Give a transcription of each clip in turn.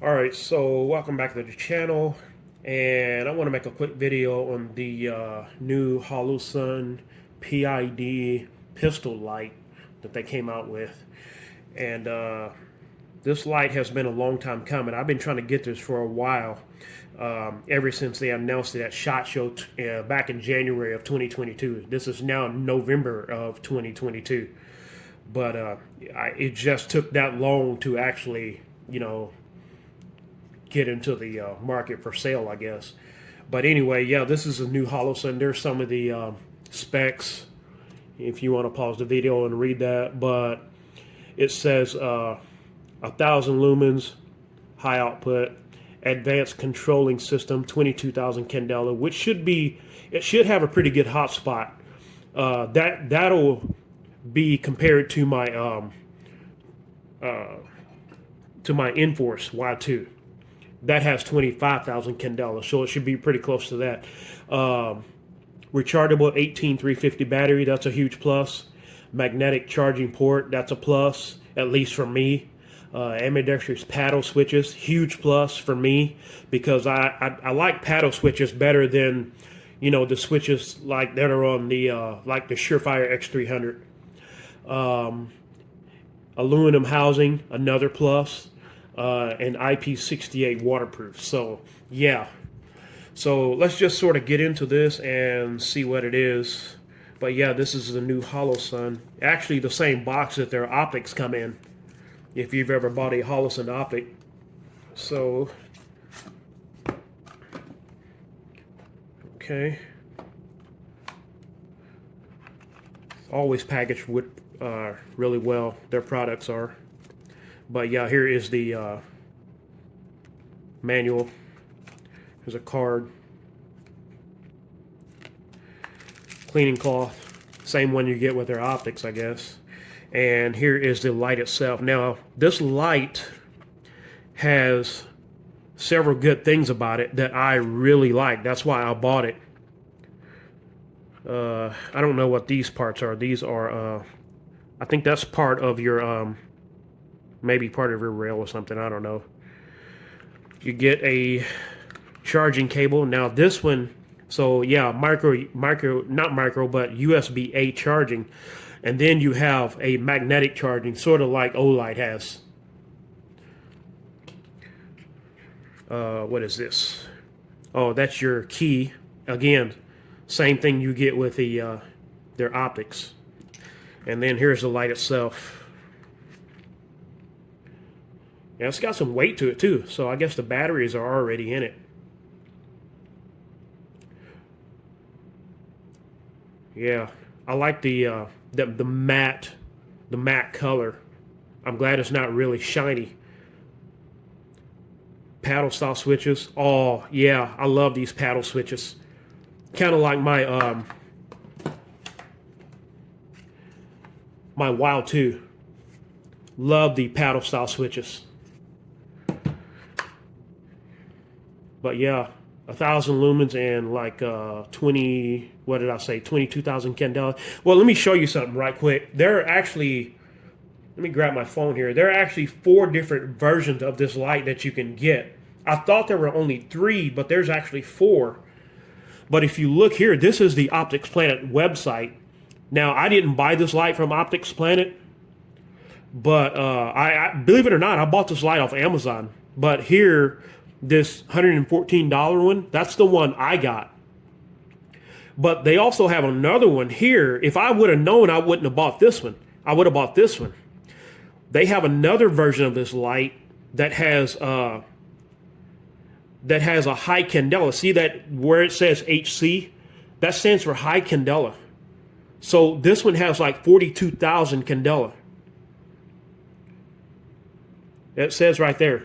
All right, so welcome back to the channel, and I want to make a quick video on the new Holosun PID pistol light that they came out with. And this light has been a long time coming. I've been trying to get this for a while, ever since they announced it at SHOT Show back in January of 2022. This is now November of 2022, but it just took that long to actually, get into the market for sale, I guess. But anyway, yeah, this is a new Holosun. There's some of the specs if you want to pause the video and read that. But it says 1,000 lumens, high output, advanced controlling system, 22,000 candela, which it should have a pretty good hotspot. That'll be compared to my Enforce Y2. That has 25,000 candela, so it should be pretty close to that. Rechargeable 18350 battery, that's a huge plus. Magnetic charging port, that's a plus, at least for me. Ambidextrous paddle switches, huge plus for me, because I like paddle switches better than the switches like that are on the like the Surefire X300. Aluminum housing, another plus. And IP68 waterproof. So yeah, so let's just sort of get into this and see what it is. But yeah, this is the new Holosun. Actually, the same box that their optics come in, if you've ever bought a Holosun optic. So okay, always packaged with really well. Their products are. But yeah, here is the manual. There's a card. Cleaning cloth. Same one you get with their optics, I guess. And here is the light itself. Now, this light has several good things about it that I really like. That's why I bought it. I don't know what these parts are. These are, I think that's part of your... maybe part of your rail or something, I don't know. You get a charging cable. Now this one, so yeah, not micro, but USB-A charging. And then you have a magnetic charging, sort of like Olight has. What is this? Oh, that's your key. Again, same thing you get with their optics. And then here's the light itself. Yeah, it's got some weight to it too, so I guess the batteries are already in it. Yeah, I like the matte color. I'm glad it's not really shiny. Paddle style switches. Oh yeah, I love these paddle switches. Kind of like my WoW 2. Love the paddle style switches. But yeah, 1,000 lumens and like 20, what did I say, 22,000 candela. Well, let me show you something right quick. There are actually, let me grab my phone here. There are actually 4 different versions of this light that you can get. I thought there were only 3, but there's actually 4. But if you look here, this is the Optics Planet website. Now, I didn't buy this light from Optics Planet, but I believe it or not, I bought this light off Amazon. But here, this $114 one, that's the one I got. But they also have another one here. If I would have known, I wouldn't have bought this one. I would have bought this one. They have another version of this light that has a high candela. See that where it says HC? That stands for high candela. So this one has like 42,000 candela. It says right there.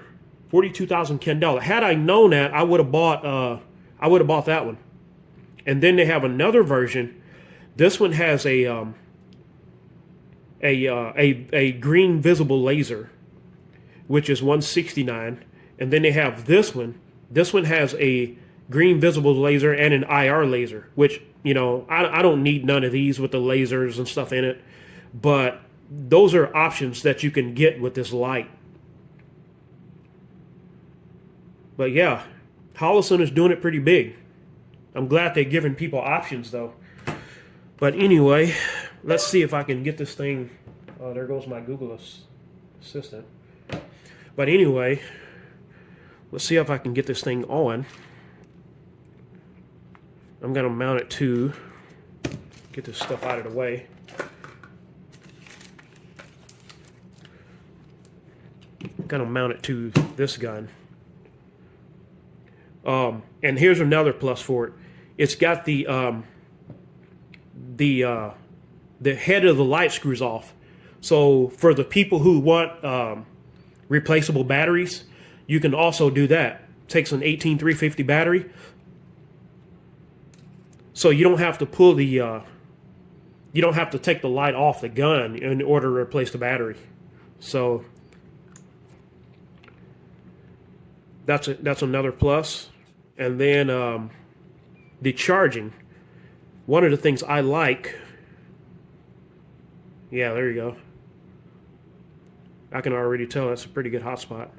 42,000 candela. Had I known that, I would have bought that one. And then they have another version. This one has a green visible laser, which is 169. And then they have this one. This one has a green visible laser and an IR laser, which I don't need none of these with the lasers and stuff in it. But those are options that you can get with this light. But yeah, Holosun is doing it pretty big. I'm glad they're giving people options though. But anyway, let's see if I can get this thing. Oh, there goes my Google Assistant. But anyway, let's see if I can get this thing on. I'm going to mount it to get this stuff out of the way. I'm going to mount it to this gun. And here's another plus for it. It's got the head of the light screws off. So for the people who want replaceable batteries, you can also do that. Takes an 18350 battery, so you don't have to pull the you don't have to take the light off the gun in order to replace the battery. So that's another plus. And then the charging. One of the things I like. Yeah, there you go. I can already tell that's a pretty good hotspot.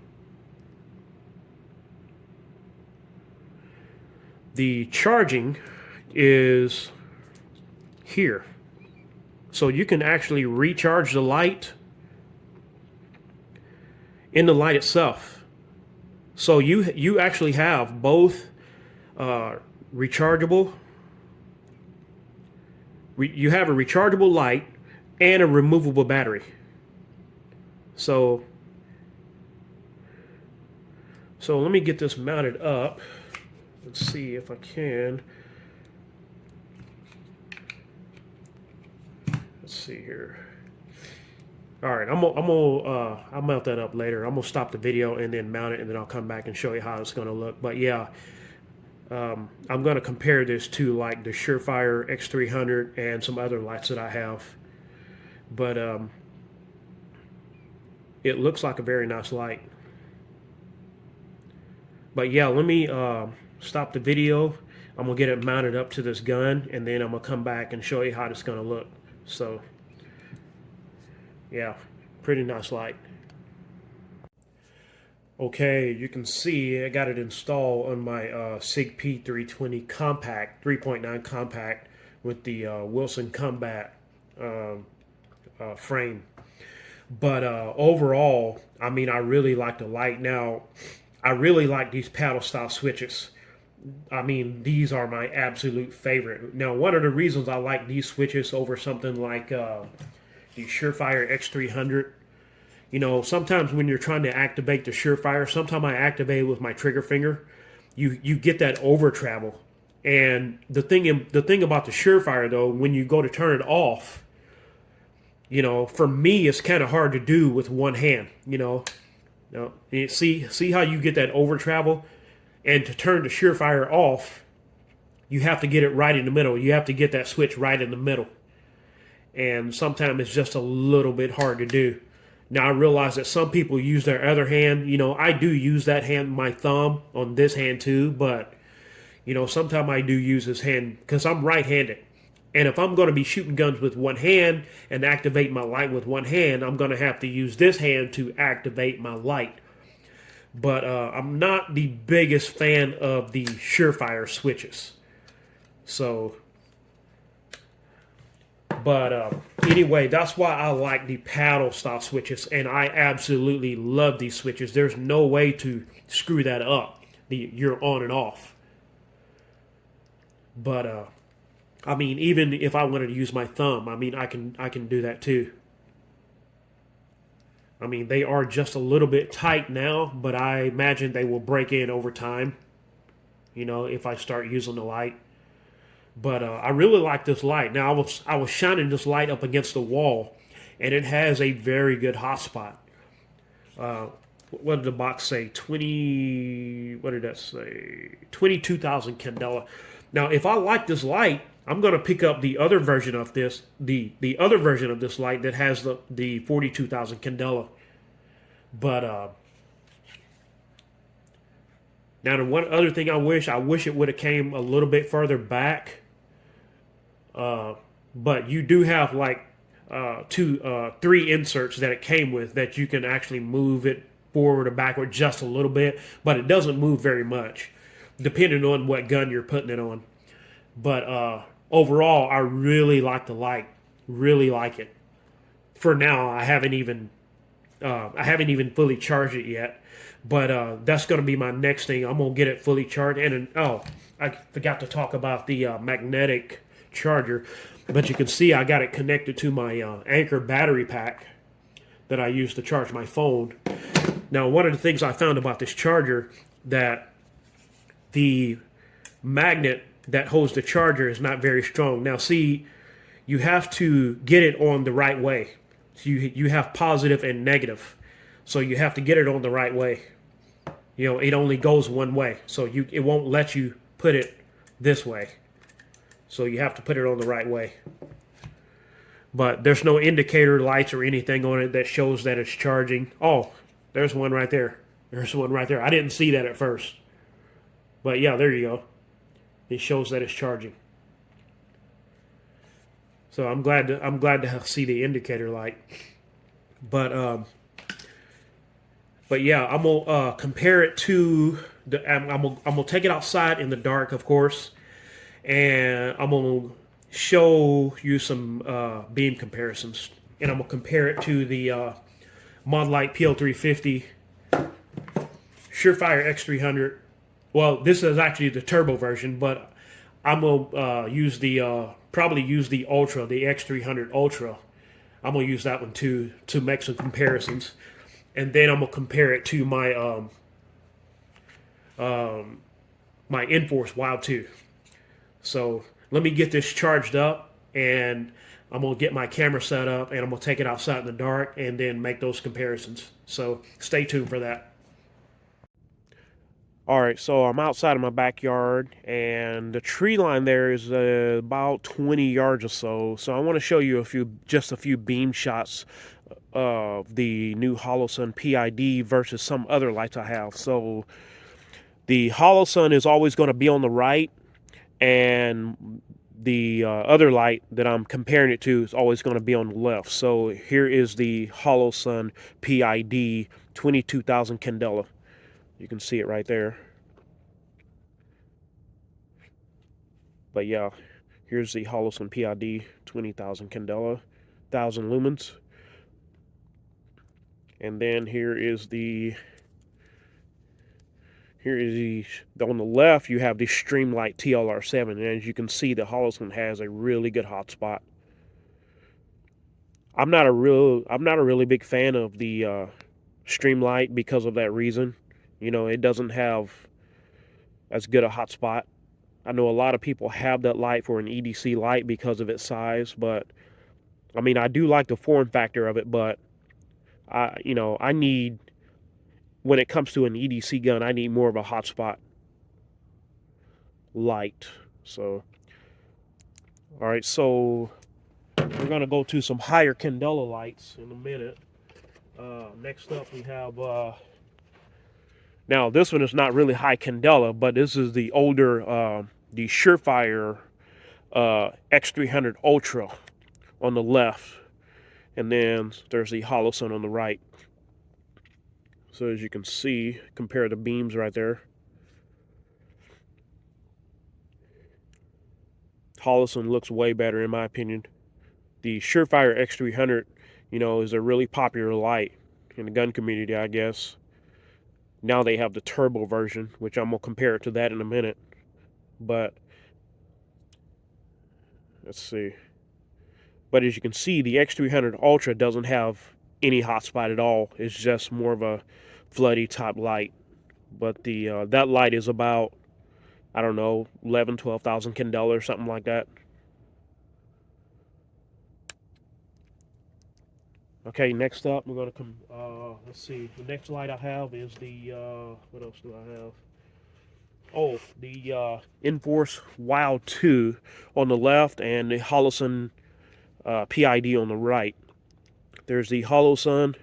The charging is here. So you can actually recharge the light in the light itself. So you actually have both rechargeable. You have a rechargeable light and a removable battery. So let me get this mounted up. Let's see if I can. Let's see here. All right, I'll mount that up later. I'm gonna stop the video and then mount it, and then I'll come back and show you how it's gonna look. But yeah, I'm gonna compare this to like the Surefire X300 and some other lights that I have. But it looks like a very nice light. But yeah, let me stop the video. I'm gonna get it mounted up to this gun, and then I'm gonna come back and show you how it's gonna look. So yeah, pretty nice light. Okay, you can see I got it installed on my SIG P320 compact, 3.9 compact with the Wilson Combat frame. But overall, I mean, I really like the light. Now, I really like these paddle style switches. I mean, these are my absolute favorite. Now, one of the reasons I like these switches over something like the Surefire X300, you know, sometimes when you're trying to activate the Surefire, sometimes I activate it with my trigger finger. You get that over travel. And the thing about the Surefire though, when you go to turn it off, you know, for me it's kind of hard to do with one hand. You know, see how you get that over travel, and to turn the Surefire off, you have to get it right in the middle. You have to get that switch right in the middle, and sometimes it's just a little bit hard to do. Now I realize that some people use their other hand. You know, I do use that hand, my thumb, on this hand too, but you know, sometimes I do use this hand because I'm right-handed. And if I'm going to be shooting guns with one hand and activate my light with one hand, I'm going to have to use this hand to activate my light. But I'm not the biggest fan of the Surefire switches. So, but anyway, that's why I like the paddle style switches, and I absolutely love these switches. There's no way to screw that up. You're on and off. But I mean, even if I wanted to use my thumb, I mean, I can do that too. I mean, they are just a little bit tight now, but I imagine they will break in over time, you know, if I start using the light. But I really like this light. Now, I was shining this light up against the wall, and it has a very good hotspot. What did the box say? What did that say? 22,000 candela. Now, if I like this light, I'm going to pick up the other version of this, the other version of this light that has the 42,000 candela. But now the one other thing I wish it would have came a little bit further back. But you do have like three inserts that it came with that you can actually move it forward or backward just a little bit, but it doesn't move very much, depending on what gun you're putting it on. But overall, I really like the light. Really like it. For now, I haven't even fully charged it yet, but that's going to be my next thing. I'm gonna get it fully charged. And oh, I forgot to talk about the magnetic charger, but you can see I got it connected to my Anchor battery pack that I use to charge my phone. Now, one of the things I found about this charger, that the magnet that holds the charger is not very strong. Now, see, you have to get it on the right way. So you have positive and negative, so you have to get it on the right way. You know, it only goes one way, so it won't let you put it this way. So you have to put it on the right way. But there's no indicator lights or anything on it that shows that it's charging. Oh, there's one right there. There's one right there. I didn't see that at first. But yeah, there you go. It shows that it's charging. So I'm glad to see the indicator light. But yeah, I'm gonna compare it to I'm gonna take it outside in the dark, of course, and I'm gonna show you some beam comparisons, and I'm gonna compare it to the Mod Light PL350 Surefire X300. Well, this is actually the turbo version, but I'm gonna use the probably use the Ultra, the X300 Ultra. I'm gonna use that one too to make some comparisons, and then I'm gonna compare it to my my Enforce Wild 2. So let me get this charged up, and I'm gonna get my camera set up, and I'm gonna take it outside in the dark, and then make those comparisons. So stay tuned for that. All right, so I'm outside of my backyard, and the tree line there is about 20 yards or so. So I want to show you just a few beam shots of the new Holosun PID versus some other lights I have. So the Holosun is always going to be on the right, and the other light that I'm comparing it to is always going to be on the left. So here is the Holosun PID 22,000 candela. You can see it right there. But yeah, here's the Holosun PID 20,000 candela, 1,000 lumens. And then here is on the left you have the Streamlight TLR7, and as you can see, the Holosun has a really good hotspot. I'm not a really big fan of the Streamlight because of that reason. You know, it doesn't have as good a hotspot. I know a lot of people have that light for an EDC light because of its size, but I mean, I do like the form factor of it, but I need, when it comes to an EDC gun, I need more of a hotspot light. So, all right, so we're gonna go to some higher candela lights in a minute. Next up, we have now this one is not really high candela, but this is the older, the Surefire X300 Ultra on the left, and then there's the Holosun on the right. So as you can see, compare the beams right there. Holosun looks way better in my opinion. The Surefire X300, is a really popular light in the gun community, I guess. Now they have the turbo version, which I'm gonna compare it to that in a minute. But let's see. But as you can see, the X300 Ultra doesn't have any hotspot at all. It's just more of a floody type light. But the that light is about, I don't know, 11, 12,000 candela or something like that. Okay, next up, we're gonna let's see. The next light I have is the what else do I have? Oh, the Enforce Wild 2 on the left, and the Holosun PID on the right. There's the Holosun,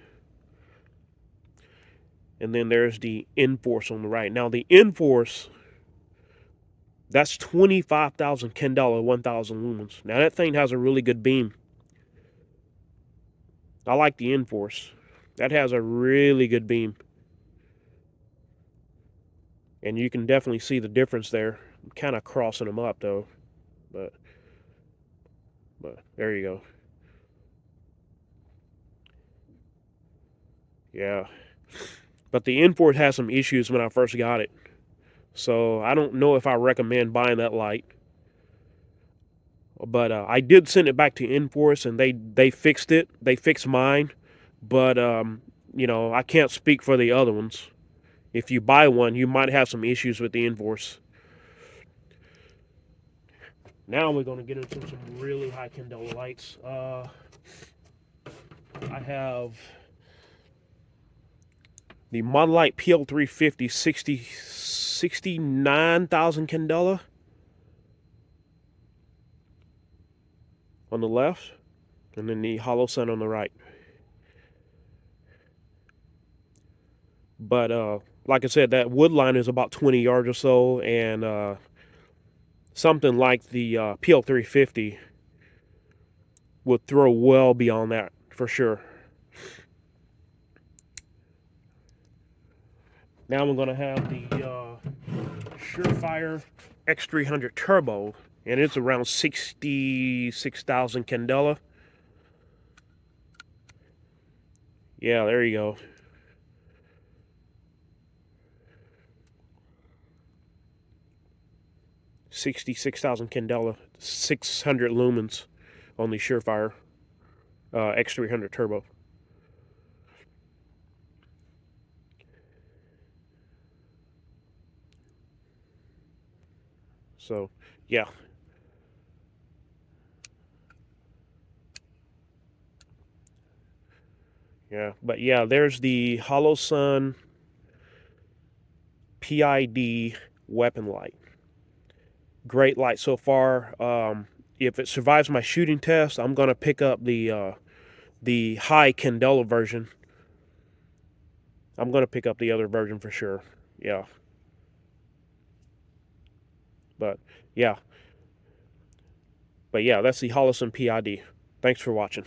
and then there's the Enforce on the right. Now the Enforce, that's 25,000 candela, 1,000 lumens. Now that thing has a really good beam. I like the Enforce. That has a really good beam. And you can definitely see the difference there. I'm kind of crossing them up though, but there you go. Yeah, but the import has some issues when I first got it, so I don't know if I recommend buying that light. But I did send it back to Enforce, and they fixed it. They fixed mine, but I can't speak for the other ones. If you buy one, you might have some issues with the Enforce. Now we're going to get into some really high candela lights. I have the Model Light PL350 69,000 candela on the left, and then the Holosun on the right. But like I said, that wood line is about 20 yards or so, and something like the PL350 would throw well beyond that for sure. Now I'm going to have the Surefire X300 Turbo, and it's around 66,000 candela. Yeah, there you go. 66,000 candela, 600 lumens on the Surefire X300 Turbo. So, yeah. Yeah, but yeah, there's the Holosun PID Weapon light. Great light so far. If it survives my shooting test, I'm gonna pick up the high candela version. I'm gonna pick up the other version for sure. Yeah, but yeah, that's the Holosun PID. Thanks for watching.